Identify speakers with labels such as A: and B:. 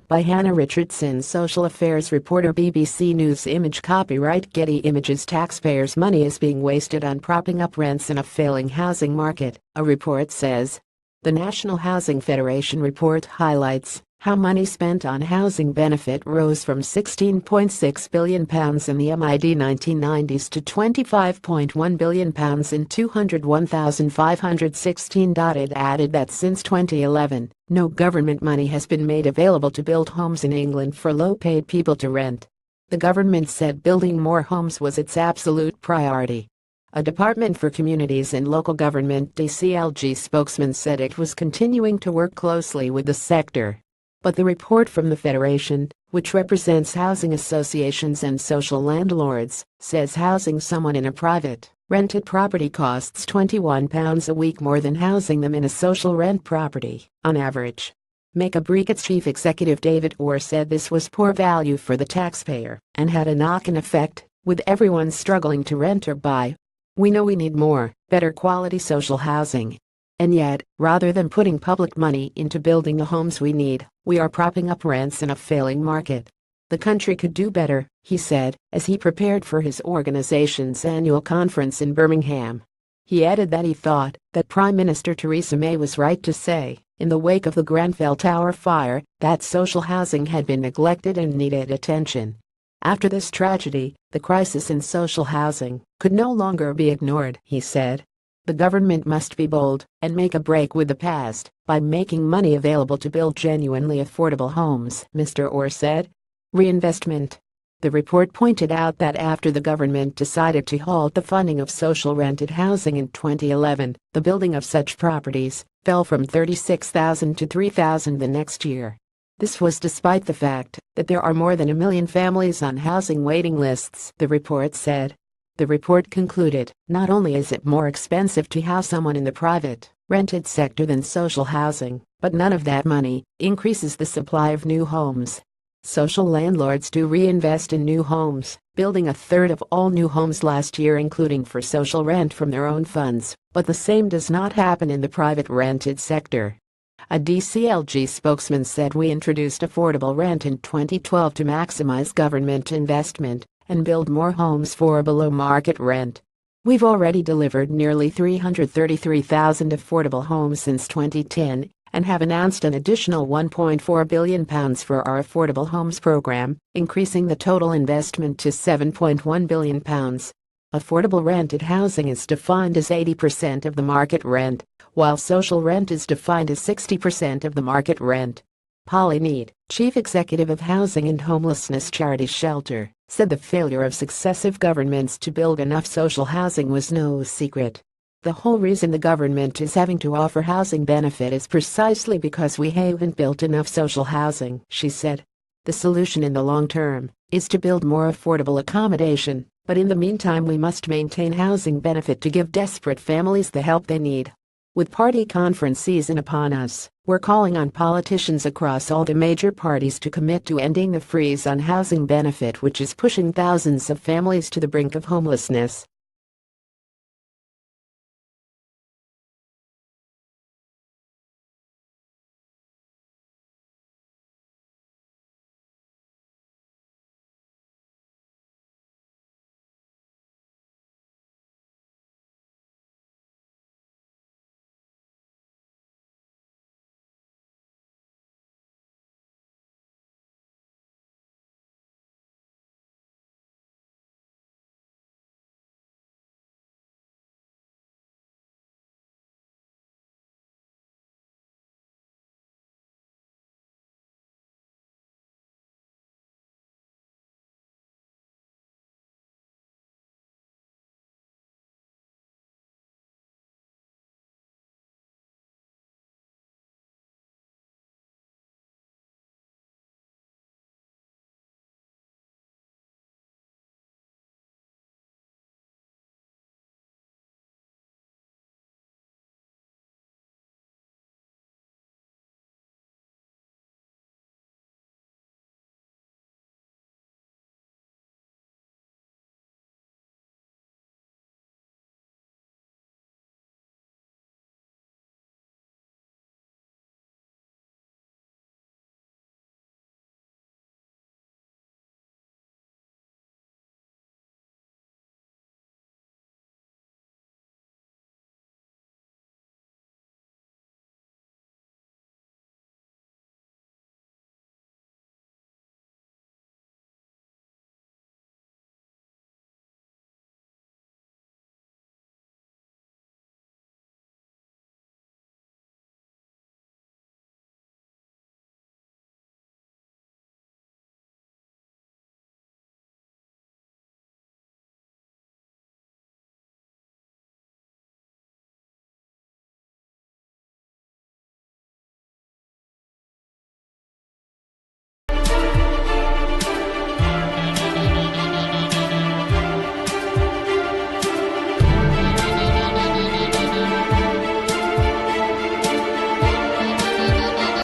A: by Hannah Richardson, social affairs reporter, BBC News. Image copyright Getty Images. Taxpayers' money is being wasted on propping up rents in a failing housing market, a report says. The National Housing Federation report highlights how money spent on housing benefit rose from £16.6 billion in the mid-1990s to £25.1 billion in 201,516. It added that since 2011, no government money has been made available to build homes in England for low-paid people to rent. The government said building more homes was its absolute priority. A Department for Communities and Local Government (DCLG) spokesman said it was continuing to work closely with the sector. But the report from the Federation, which represents housing associations and social landlords, says housing someone in a private, rented property costs £21 a week more than housing them in a social rent property, on average. Make a Break's chief executive David Orr said this was poor value for the taxpayer and had a knock-on effect, with everyone struggling to rent or buy. We know we need more, better quality social housing. And yet, rather than putting public money into building the homes we need, we are propping up rents in a failing market. The country could do better, he said, as he prepared for his organization's annual conference in Birmingham. He added that he thought that Prime Minister Theresa May was right to say, in the wake of the Grenfell Tower fire, that social housing had been neglected and needed attention. After this tragedy, the crisis in social housing could no longer be ignored, he said. The government must be bold and make a break with the past by making money available to build genuinely affordable homes, Mr. Orr said. Reinvestment. The report pointed out that after the government decided to halt the funding of social rented housing in 2011, the building of such properties fell from 36,000 to 3,000 the next year. This was despite the fact that there are more than 1 million families on housing waiting lists, the report said. The report concluded, not only is it more expensive to house someone in the private, rented sector than social housing, but none of that money increases the supply of new homes. Social landlords do reinvest in new homes, building 1/3 of all new homes last year, including for social rent from their own funds, but the same does not happen in the private rented sector. A DCLG spokesman said we introduced affordable rent in 2012 to maximize government investment and build more homes for below market rent. We've already delivered nearly 333,000 affordable homes since 2010 and have announced an additional £1.4 billion for our affordable homes program, increasing the total investment to £7.1 billion. Affordable rented housing is defined as 80% of the market rent, while social rent is defined as 60% of the market rent. Polly Need, chief executive of housing and homelessness charity Shelter, said the failure of successive governments to build enough social housing was no secret. The whole reason the government is having to offer housing benefit is precisely because we haven't built enough social housing, she said. The solution in the long term is to build more affordable accommodation, but in the meantime we must maintain housing benefit to give desperate families the help they need. With party conference season upon us, we're calling on politicians across all the major parties to commit to ending the freeze on housing benefit, which is pushing thousands of families to the brink of homelessness.